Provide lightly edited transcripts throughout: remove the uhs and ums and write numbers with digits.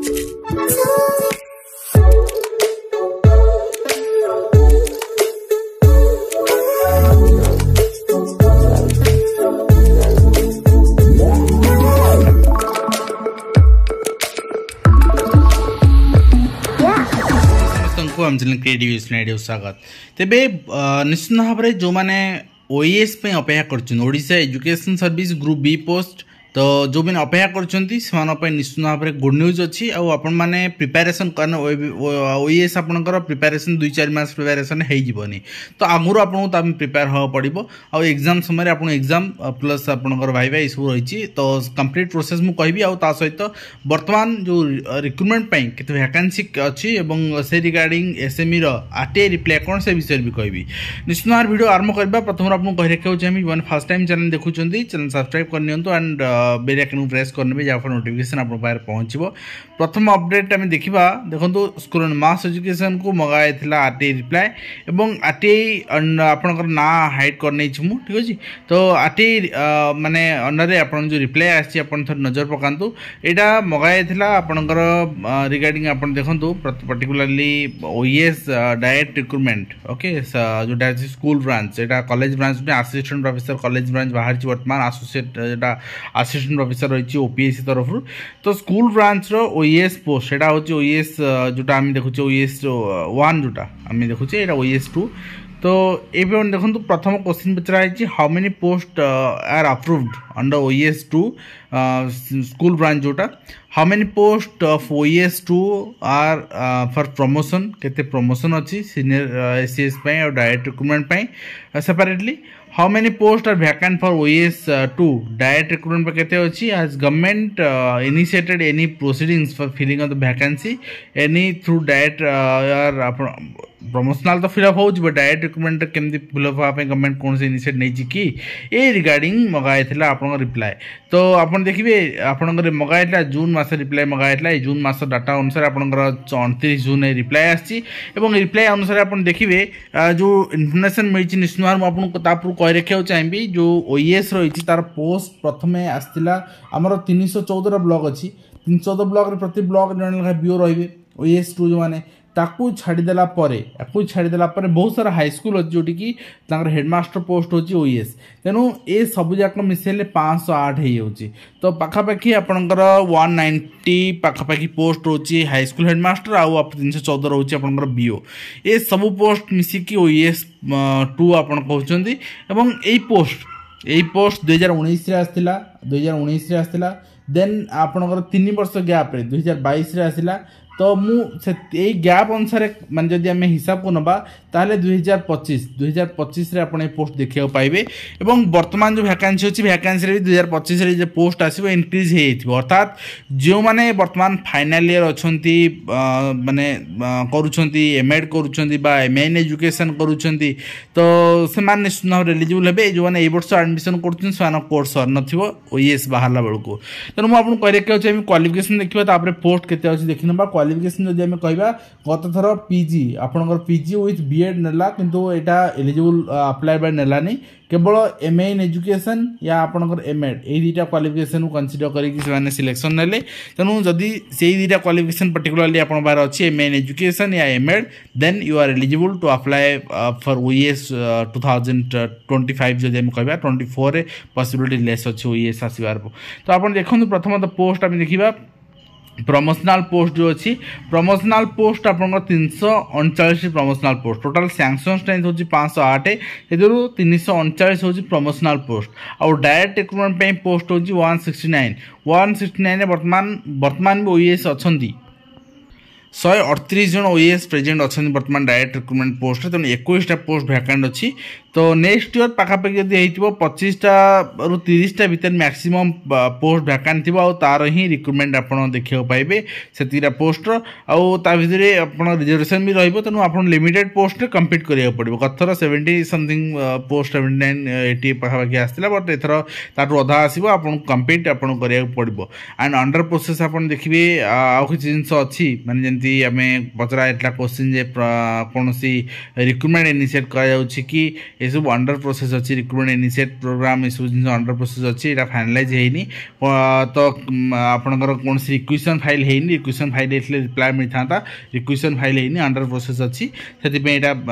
आम channel creative स्वागत तेबे निश्चित भाव में जो मैंने ओएस अपेक्षा कर education service group B post तो जो मैंने अपेक्षा कर निश्चित भाव में गुड न्यूज अच्छी आपण मैंने प्रिपेरेसन कर ओएस आपंकर प्रिपेरेसन 2-4 मास प्रिपेरेसन होनी तो आगुरी आपको प्रिपेयर हाँ पड़ो आउ एग्जाम समय आप एग्जाम प्लस आपंकर भाई भाई सब रही तो कंप्लीट प्रोसेस मुझे कहबी आ सहित बर्तमान जो रिक्रुटमेंट के वैकेंसी अच्छी से रिगार्डिंग एसएमई आरटीआई रिप्लाई कौन से विषय भी कहबी निश्चित भाव वीडियो आरंभ करवा प्रथम आपको कही रखा चाहिए जो फर्स्ट टाइम चैनल देखुं चैनल सब्सक्राइब करनी एंड बेल आइकन प्रेस करने जहाँ नोटिफिकेशन आप पहुँचो प्रथम अपडेट आम देखा देखो स्कूल मास एजुकेशन को मगाई आरटीआई रिप्लाई और आरटीआई आपंकर ना हाइड करनी ठीक अच्छे तो आरटीआई माने अंडर आप जो रिप्लाई आसी नजर पकातु यहाँ मगाई आपंकर रिगार्डिंग आप देखो particularly OS direct recruitment okay जोटा स्कूल ब्रांच यहाँ कॉलेज ब्रांच में असिस्टेंट प्रोफेसर कॉलेज ब्रांच बाहर बर्तमान आसोसिएट असिस्टेंट प्रोफेसर रही ओपीएससी तरफ तो स्कूल ब्रांच ओएस पोस्ट यहाँ हूँ ओएस जोटा आम देखुचे ओएस 1 जोटा आम देखुचे यहाँ ओएस 2 तो ये देखो प्रथम क्वेश्चन पचराई how many post are approved under OS 2 school branch जोटा how many post of OS 2 are for promotion केते प्रमोशन अच्छी सीनियर एसीएस और direct recruitment separately how many post are vacant for OS 2 direct recruitment केते अच्छी has government initiated any proceedings for filling of the vacancy any through direct promotional तो fill up हो direct recruitment केमती fill up हाँपे government कौन से initiate नहीं कि ये रिगार्डिंग मगाई आप रिप्लाई तो आप देखिए आपंकर मगाई जून मास रिप्लाई मगाई जून मास डाटा अनुसार आपंकर 29 जून रिप्लाई आसी रिप्लाई अनुसार आप देखिए जो इनफर्मेशन मिली निश्चित भाव आपको कही रखा चाहिए जो ओएस रही तार पोस्ट प्रथम आसाला आमर 314 ब्लॉक अच्छी 314 ब्लॉक प्रति ब्लॉक जन बीओ रे ओएस 2 जो मैंने ताकू छाड़देला बहुत सारा हाईस्कूल अच्छी जोटि कि हेडमास्टर पोस्ट होची ओएस तेणु ये सबूक मिसेले 508 हो तो पाखापाखी आपंकर 190 पाखापाखी पोस्ट रोची हाईस्कूल हेडमास्टर आउ 314 रोची आपंकर बीओ ये सबू पोस्ट मिसिकी ओएस 2 आपन कहते यही पोस्ट 2019 आसला 2019 आसला देन आपंकर 3 वर्ष गैप 2022 आसला तो मुझे गैप अनुसार मान जदि आम हिसाब को नबा ताले 2025 रे आपन पोस्ट देखा पाइबे एवं वर्तमान जो वैकेंसी अच्छी वैकेंसी भी 2025 रे जो पोस्ट आसो इनक्रीज हो अर्थात जो मैंने वर्तमान फाइनाल ईयर अच्छा माने करुँच एमएड करुँच एमएन एजुकेशन करुँच तो से निश्चित भाव एलिजिबल हे जो मैंने वर्ष एडमिशन कर कोर्स सर न ओएस बाहर बेलू तेणु मुझे कही रखा चाहिए क्वालिफिकेशन देखा पोस्ट केते अच्छी देखी ना क्वालिफिकेशन जदि आम कहवा गत थर पीजी आपंकर पीजी विथ बीएड नेला किंतु एटा एलिजिबल अप्लाई बाय नेलानी केवल एमए इन एजुकेशन या आपंकर एमएड ये दुटा क्वालिफिकेशन को कंसीडर करके सिलेक्शन नेले तेणु जदि से दुटा क्वालिफिकेशन पर्टिकुलरली आप बाहर अच्छी एमए इन एजुकेशन या MEd then you are eligible to apply for OS 2025 जदि आम कहवा 24 पॉसिबिलिटी लेस अच्छी ओएस आसबार तो आप देखो प्रथम पोस्ट आम देखा प्रमोशनल पोस्ट जो अच्छी प्रमोशनल पोस्ट आप 339 promotional post total sanction strength हूँ 508 ए 339 हूँ प्रमोशनल पोस्ट और डायरेक्ट रिक्रुटमेंट पोस्ट हूँ 169 वर्तमान भी ओएस अच्छा 138 जन ओएस प्रेजेंट अच्छा बर्तमान डायरेक्ट रिक्रुटमेंट पोस्ट तेणु 21टा पोस्ट वैकेंट अच्छी तो नेक्स्ट ईयर पाखापाखि जदि हो 25टा रु 30टा भितर मैक्सिमम पोस्ट वैकेंट थी तार ही रिक्रुटमेंट आप देखा पाइबे से पोस्ट ता भर आप रिजर्वेशन भी रेणु आप लिमिटेड पोस्ट कम्पीट करा पड़ो गत थर 70 समथिंग पोस्ट 79 80 पाखापाखि आसाला बट एथर ताठू अधा आसो आपको कम्पीट आप पड़ो एंड अंडर प्रोसेस आप देखिए आउ कि जिनस अच्छी माने जमी आम पचरा क्वेश्चन जे कौन सी रिक्रुटमेंट इनिशिएट कि ये सब अंडर प्रोसेस अच्छी रिक्रुटमेंट इनिशिएट प्रोग्राम ये सब जिन अंडर प्रोसेस अच्छी यहाँ फाइनालाइज होनी तो आपंकर कौन रिक्वेशन फाइल होनी रिक्वेशन फाइल होते रिप्लाय मिलता था रिक्वेशन फाइल होनी अंडर प्रोसेस अच्छी से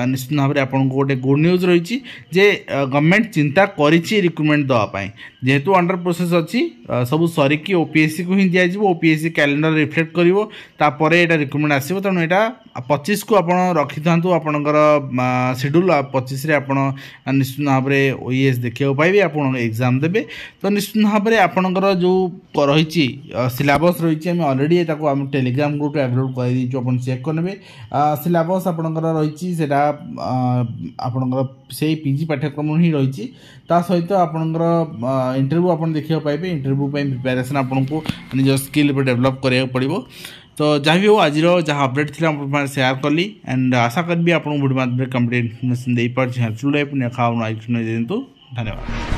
निश्चित भाव में आपको गोटे गुड न्यूज रही जे गवर्नमेंट चिंता करी रिक्रुटमेंट देवाई जेहेतु अंडर प्रोसेस अच्छी सब सरिकी ओपीएससी को ही दिज्व ओपीएससी कैलेंडर रिफ्लेक्ट कर रिक्रुटमेंट आसो तेणु यहाँ 25 को आप रखी था आपणकर शेड्यूल 25 आप निश्चित भाव में ओईएस देखा पाइबे आप एग्जाम देवे तो निश्चित भाव में आपणकर जो रही सिलेबस रही अलरेडी आम टेलीग्राम ग्रुप अपलोड कर चेक करेंगे सिलेबस आपणकर रही आपणकर से पीजी पाठ्यक्रम ही रही सहित आपणकर इंटरव्यू आप देखा पाइबे इंटरव्यू प्रिपेरेसन आपको निज स्किल डेभलप करा पड़ो तो जहाँ भी हो आज जहाँ अपडेट थी शेयर कली एंड आशा करी आपको वीडियो माध्यम कंप्लीट इनफर्मेशन दे पार्टी हेल्पफुल लाइफ देखा दिंतु धन्यवाद।